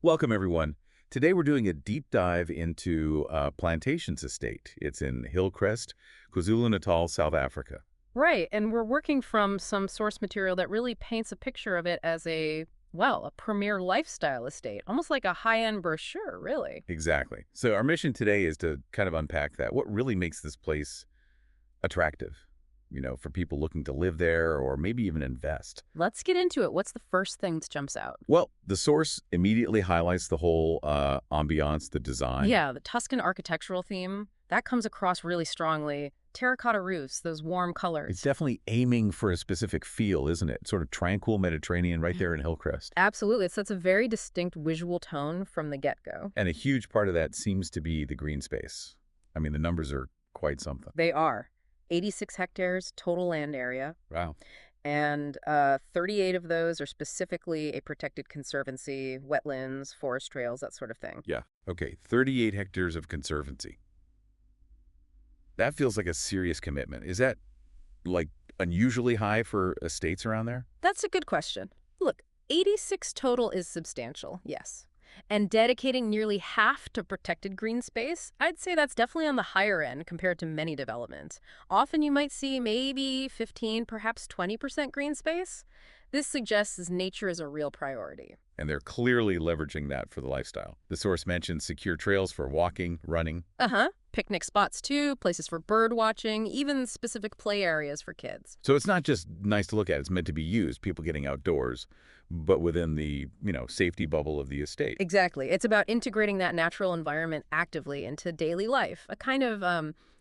Welcome, everyone. Today we're doing a deep dive into Plantations Estate. It's in Hillcrest, KwaZulu-Natal, South Africa. Right, and we're working from some source material that really paints a picture of it as a premier lifestyle estate, almost like a high-end brochure, really. Exactly. So our mission today is to kind of unpack that. What really makes this place attractive, for people looking to live there or maybe even invest? Let's get into it. What's the first thing that jumps out? Well, the source immediately highlights the whole ambiance, the design. Yeah, the Tuscan architectural theme, that comes across really strongly. Terracotta roofs, those warm It's colors. definitely aiming for a specific feel, isn't it? Sort of tranquil Mediterranean right there in Hillcrest. Absolutely, it sets a very distinct visual tone from the get-go. And a huge part of that seems to be the green space. I mean, the numbers are quite something. They are 86 hectares total land area, Wow. and 38 of those are specifically a protected conservancy, wetlands, forest trails, that sort of thing. Yeah. Okay, 38 hectares of conservancy. That feels like a serious commitment. Is that, like, unusually high for estates around there? That's a good question. Look, 86 total is substantial, yes. And dedicating nearly half to protected green space, I'd say that's definitely on the higher end compared to many developments. Often you might see maybe 15, perhaps 20% green space. This suggests nature is a real priority. And they're clearly leveraging that for the lifestyle. The source mentions secure trails for walking, running. Uh-huh. Picnic spots too, places for bird watching, even specific play areas for kids. So it's not just nice to look at. It's meant to be used, people getting outdoors, but within the, safety bubble of the estate. Exactly. It's about integrating that natural environment actively into daily life, a kind of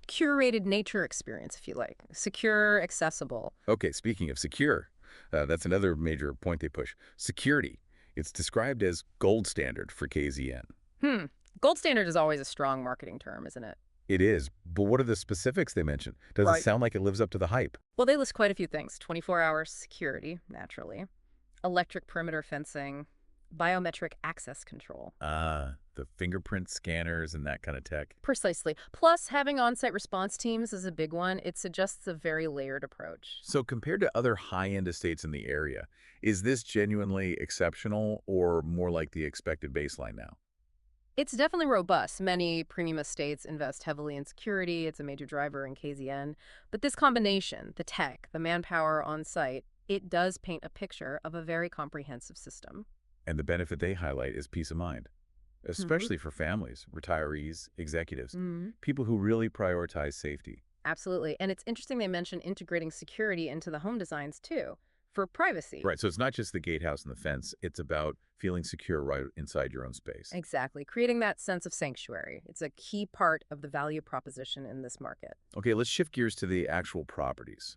curated nature experience, if you like. Secure, accessible. Okay, speaking of secure, that's another major point they push. Security. It's described as gold standard for KZN. Hmm. Gold standard is always a strong marketing term, isn't it? It is, but what are the specifics they mention? Does it Right. sound like it lives up to the hype? Well, they list quite a few things. 24-hour security, naturally. Electric perimeter fencing. Biometric access control. The fingerprint scanners and that kind of tech. Precisely. Plus, having on-site response teams is a big one. It suggests a very layered approach. So compared to other high-end estates in the area, is this genuinely exceptional or more like the expected baseline now? It's definitely robust. Many premium estates invest heavily in security. It's a major driver in KZN. But this combination, the tech, the manpower on site, it does paint a picture of a very comprehensive system. And the benefit they highlight is peace of mind, especially for families, retirees, executives, Mm-hmm. people who really prioritize safety. Absolutely. And it's interesting they mention integrating security into the home designs too, for privacy. Right, so it's not just the gatehouse and the fence. It's about feeling secure right inside your own space. Exactly. Creating that sense of sanctuary. It's a key part of the value proposition in this market. Okay, let's shift gears to the actual properties.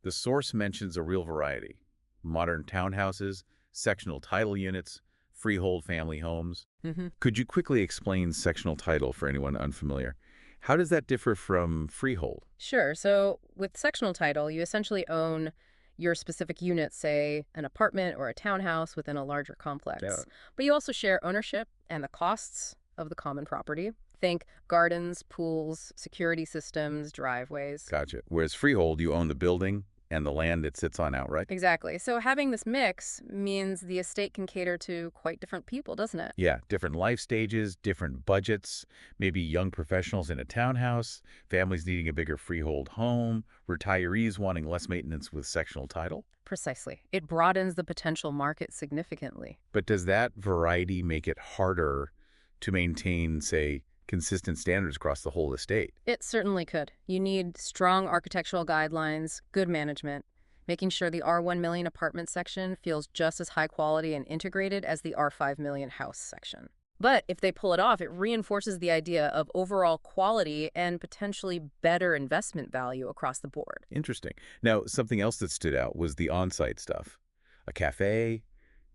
The source mentions a real variety. Modern townhouses, sectional title units, freehold family homes. Mm-hmm. Could you quickly explain sectional title for anyone unfamiliar? How does that differ from freehold? Sure. So with sectional title, you essentially own your specific unit, say an apartment or a townhouse within a larger complex. Yeah. But you also share ownership and the costs of the common property. Think gardens, pools, security systems, driveways. Gotcha. Whereas freehold, you own the building and the land it sits on outright? Exactly. So having this mix means the estate can cater to quite different people, doesn't it? Yeah, different life stages, different budgets, maybe young professionals in a townhouse, families needing a bigger freehold home, retirees wanting less maintenance with sectional title. Precisely. It broadens the potential market significantly. But does that variety make it harder to maintain, say, consistent standards across the whole estate? It certainly could. You need strong architectural guidelines, good management, making sure the R1 million apartment section feels just as high quality and integrated as the R5 million house section. But if they pull it off, it reinforces the idea of overall quality and potentially better investment value across the board. Interesting. Now, something else that stood out was the on-site stuff. A cafe,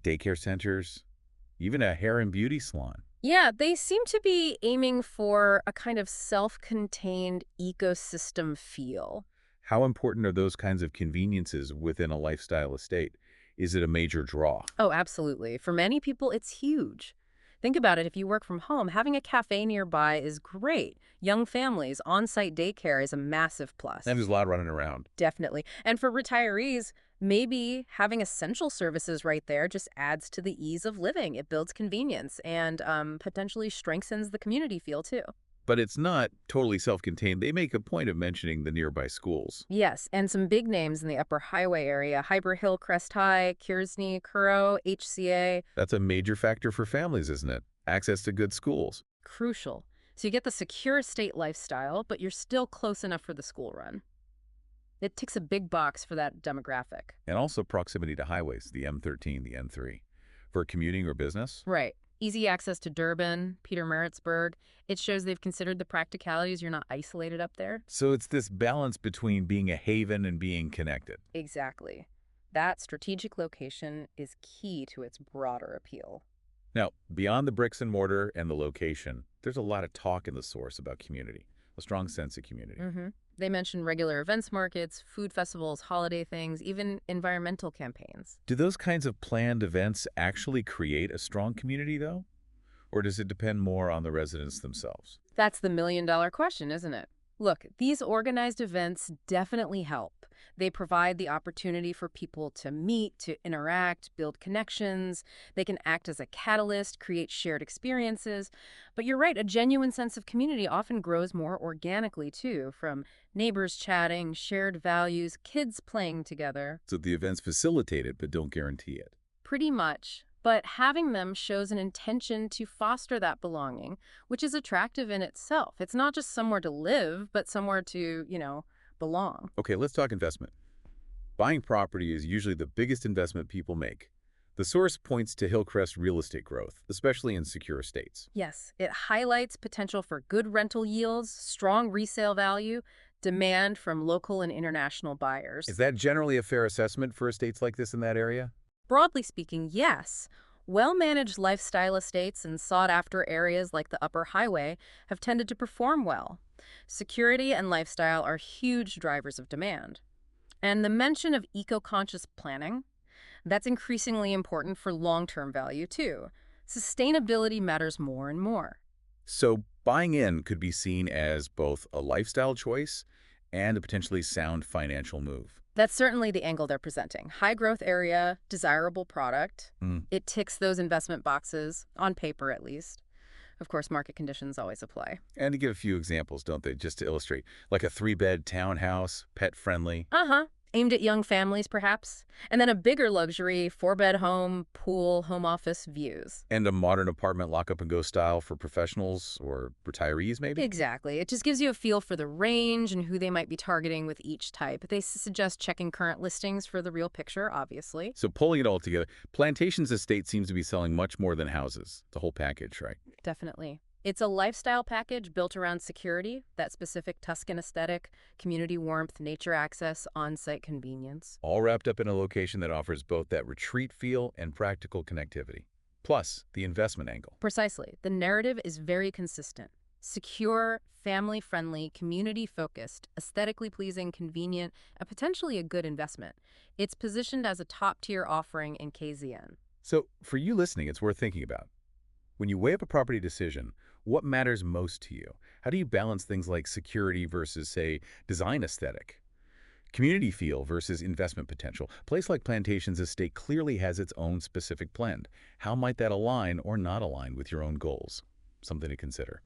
daycare centers, even a hair and beauty salon. Yeah, they seem to be aiming for a kind of self-contained ecosystem feel. How important are those kinds of conveniences within a lifestyle estate? Is it a major draw? Oh, absolutely. For many people, it's huge. Think about it. If you work from home, having a cafe nearby is great. Young families, on-site daycare is a massive plus. And there's a lot running around. Definitely. And for retirees, Maybe having essential services right there just adds to the ease of living. It builds convenience and potentially strengthens the community feel too. But it's not totally self-contained. They make a point of mentioning the nearby schools. Yes, and some big names in the upper highway area, Hillcrest High, Kearsney, Curro, HCA, That's a major factor for families, isn't it? Access to good schools. crucial. So you get the secure state lifestyle, but you're still close enough for the school run. It ticks a big box for that demographic. And also proximity to highways, the M13, the N3. For commuting or business, Right. Easy access to Durban, Peter Maritzburg. It shows they've considered the practicalities. You're not isolated up there. so it's this balance between being a haven and being connected. Exactly. That strategic location is key to its broader appeal. Now, beyond the bricks and mortar and the location, there's a lot of talk in the source about community, a strong sense of community. They mention regular events markets, food festivals, holiday things, even environmental campaigns. Do those kinds of planned events actually create a strong community, though? Or does it depend more on the residents themselves? That's the million-dollar question, isn't it? Look, these organized events definitely help. They provide the opportunity for people to meet, to interact, build connections. They can act as a catalyst, create shared experiences. But you're right, a genuine sense of community often grows more organically, too, from neighbors chatting, shared values, kids playing together. So the events facilitate it, but don't guarantee it. Pretty much. But having them shows an intention to foster that belonging, which is attractive in itself. It's not just somewhere to live, but somewhere to, belong. Okay, let's talk investment. Buying property is usually the biggest investment people make. The source points to Hillcrest real estate growth, especially in secure estates. Yes, it highlights potential for good rental yields, strong resale value, demand from local and international buyers. Is that generally a fair assessment for estates like this in that area? Broadly speaking, yes. Well-managed lifestyle estates in sought-after areas like the Upper Highway have tended to perform well. Security and lifestyle are huge drivers of demand. And the mention of eco-conscious planning, that's increasingly important for long-term value, too. Sustainability matters more and more. So buying in could be seen as both a lifestyle choice and a potentially sound financial move. That's certainly the angle they're presenting. High growth area, desirable product. It ticks those investment boxes, on paper at least. Of course, market conditions always apply. And to give a few examples, don't they, just to illustrate, like a 3-bed townhouse, pet-friendly. Aimed at young families, perhaps. And then a bigger luxury, 4-bed home, pool, home office views. And a modern apartment lock-up-and-go style for professionals or retirees, maybe? Exactly. It just gives you a feel for the range and who they might be targeting with each type. They suggest checking current listings for the real picture, obviously. So pulling it all together, Plantations Estate seems to be selling much more than houses, the whole package, right? Definitely. It's a lifestyle package built around security, that specific Tuscan aesthetic, community warmth, nature access, on-site convenience. All wrapped up in a location that offers both that retreat feel and practical connectivity. Plus, the investment angle. Precisely. The narrative is very consistent. Secure, family-friendly, community-focused, aesthetically pleasing, convenient, and potentially a good investment. It's positioned as a top-tier offering in KZN. So, for you listening, it's worth thinking about. When you weigh up a property decision, what matters most to you? How do you balance things like security versus, say, design aesthetic? Community feel versus investment potential. A place like Plantations Estate clearly has its own specific blend. How might that align or not align with your own goals? Something to consider.